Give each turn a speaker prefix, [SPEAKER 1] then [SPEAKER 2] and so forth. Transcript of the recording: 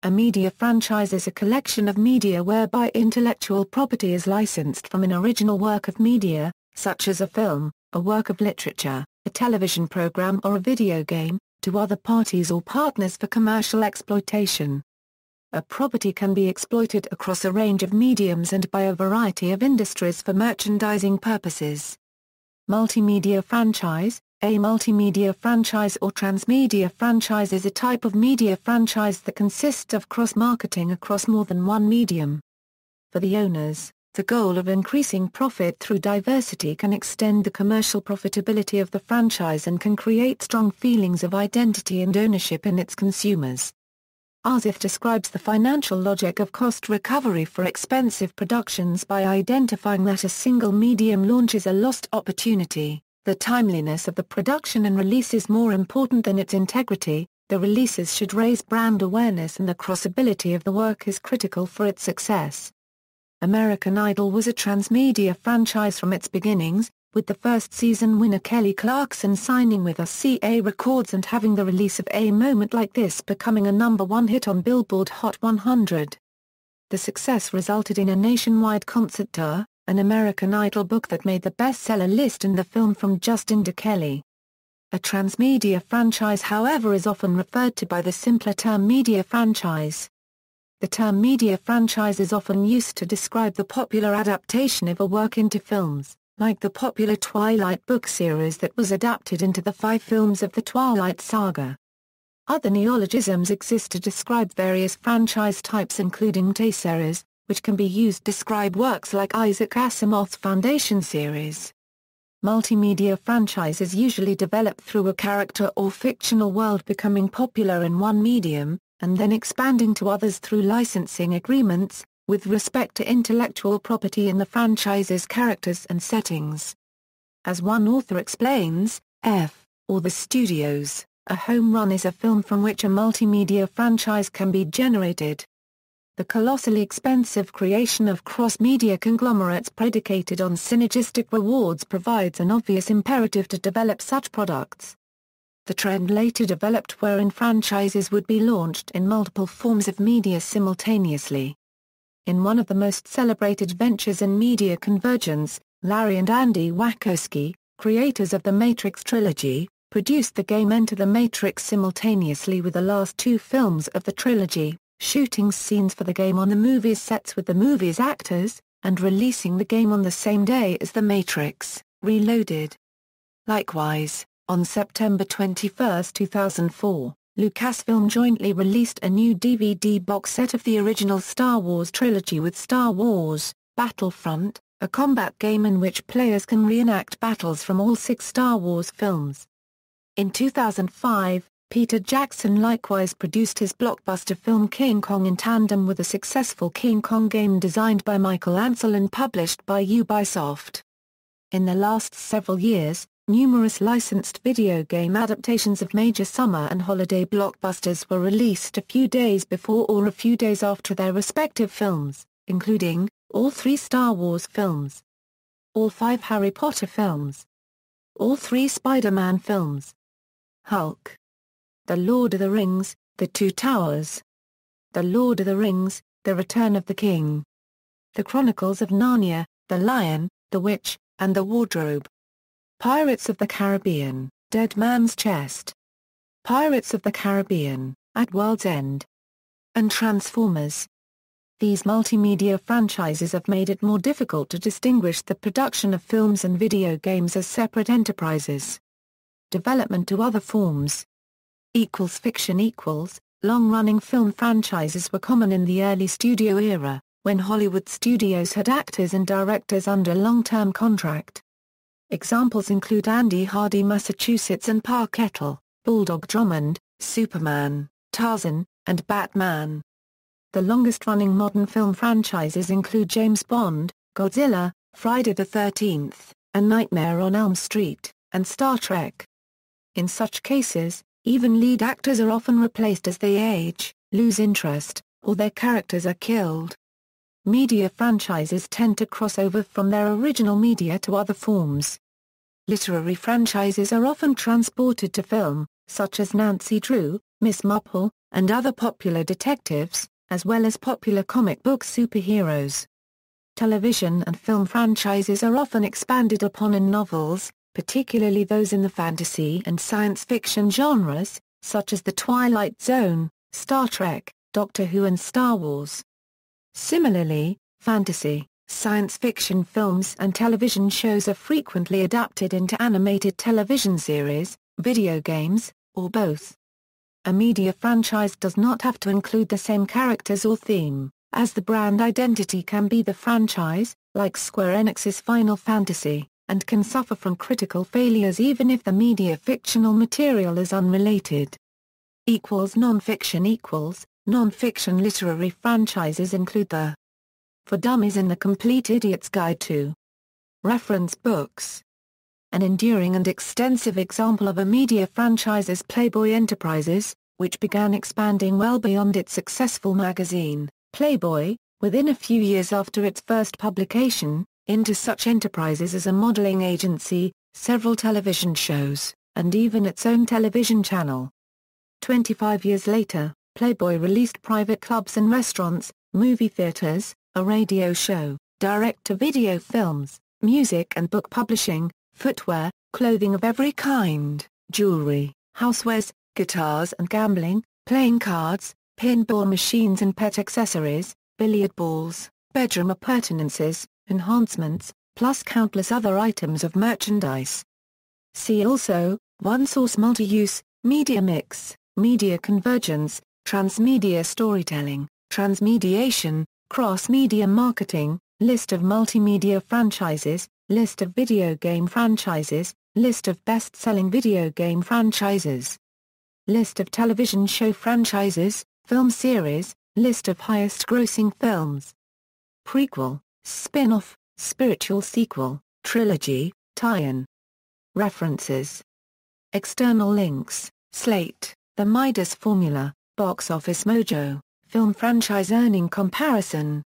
[SPEAKER 1] A media franchise is a collection of media whereby intellectual property is licensed from an original work of media, such as a film, a work of literature, a television program or a video game, to other parties or partners for commercial exploitation. A property can be exploited across a range of mediums and by a variety of industries for merchandising purposes. Multimedia franchise. A multimedia franchise or transmedia franchise is a type of media franchise that consists of cross-marketing across more than one medium. For the owners, the goal of increasing profit through diversity can extend the commercial profitability of the franchise and can create strong feelings of identity and ownership in its consumers. Arsif describes the financial logic of cost recovery for expensive productions by identifying that a single medium launches a lost opportunity. The timeliness of the production and release is more important than its integrity. The releases should raise brand awareness and the crossability of the work is critical for its success. American Idol was a transmedia franchise from its beginnings, with the first season winner Kelly Clarkson signing with RCA Records and having the release of A Moment Like This becoming a #1 hit on Billboard Hot 100. The success resulted in a nationwide concert tour, an American Idol book that made the bestseller list and the film from Justin to Kelly. A transmedia franchise however is often referred to by the simpler term media franchise. The term media franchise is often used to describe the popular adaptation of a work into films, like the popular Twilight book series that was adapted into the 5 films of the Twilight saga. Other neologisms exist to describe various franchise types including T-series, which can be used to describe works like Isaac Asimov's Foundation series. Multimedia franchises usually develop through a character or fictional world becoming popular in one medium, and then expanding to others through licensing agreements, with respect to intellectual property in the franchise's characters and settings. As one author explains, or the studios, a home run is a film from which a multimedia franchise can be generated. The colossally expensive creation of cross-media conglomerates predicated on synergistic rewards provides an obvious imperative to develop such products. The trend later developed wherein franchises would be launched in multiple forms of media simultaneously. In one of the most celebrated ventures in media convergence, Larry and Andy Wachowski, creators of the Matrix trilogy, produced the game Enter the Matrix simultaneously with the last 2 films of the trilogy, shooting scenes for the game on the movie's sets with the movie's actors, and releasing the game on the same day as The Matrix, Reloaded. Likewise, on September 21, 2004, Lucasfilm jointly released a new DVD box set of the original Star Wars trilogy with Star Wars: Battlefront, a combat game in which players can reenact battles from all 6 Star Wars films. In 2005, Peter Jackson likewise produced his blockbuster film King Kong in tandem with a successful King Kong game designed by Michael Ansel and published by Ubisoft. In the last several years, numerous licensed video game adaptations of major summer and holiday blockbusters were released a few days before or a few days after their respective films, including all 3 Star Wars films, all 5 Harry Potter films, all 3 Spider-Man films, Hulk, The Lord of the Rings, The Two Towers, The Lord of the Rings, The Return of the King, The Chronicles of Narnia, The Lion, the Witch, and the Wardrobe, Pirates of the Caribbean, Dead Man's Chest, Pirates of the Caribbean, At World's End, and Transformers. These multimedia franchises have made it more difficult to distinguish the production of films and video games as separate enterprises. Development to other forms. Fiction. Long-running film franchises were common in the early studio era, when Hollywood studios had actors and directors under long-term contract. Examples include Andy Hardy Massachusetts and Pa Kettle, Bulldog Drummond, Superman, Tarzan, and Batman. The longest-running modern film franchises include James Bond, Godzilla, Friday the 13th, A Nightmare on Elm Street, and Star Trek. In such cases, even lead actors are often replaced as they age, lose interest, or their characters are killed. Media franchises tend to cross over from their original media to other forms. Literary franchises are often transported to film, such as Nancy Drew, Miss Marple, and other popular detectives, as well as popular comic book superheroes. Television and film franchises are often expanded upon in novels, particularly those in the fantasy and science fiction genres, such as The Twilight Zone, Star Trek, Doctor Who and Star Wars. Similarly, fantasy, science fiction films and television shows are frequently adapted into animated television series, video games, or both. A media franchise does not have to include the same characters or theme, as the brand identity can be the franchise, like Square Enix's Final Fantasy, and can suffer from critical failures even if the media fictional material is unrelated. Non-fiction Non-fiction literary franchises include the For Dummies and The Complete Idiot's Guide to Reference Books. An enduring and extensive example of a media franchise is Playboy Enterprises, which began expanding well beyond its successful magazine, Playboy, within a few years after its first publication, into such enterprises as a modeling agency, several television shows, and even its own television channel. 25 years later, Playboy released private clubs and restaurants, movie theaters, a radio show, direct-to-video films, music and book publishing, footwear, clothing of every kind, jewelry, housewares, guitars and gambling, playing cards, pinball machines and pet accessories, billiard balls, bedroom appurtenances, enhancements, plus countless other items of merchandise. See also, one-source multi-use, media mix, media convergence, transmedia storytelling, transmediation, cross-media marketing, list of multimedia franchises, list of video game franchises, list of best-selling video game franchises. List of television show franchises, film series, list of highest-grossing films. Prequel, spin-off, spiritual sequel, trilogy, tie-in. References. External links, Slate, The Midas Formula, Box Office Mojo, Film Franchise Earning Comparison.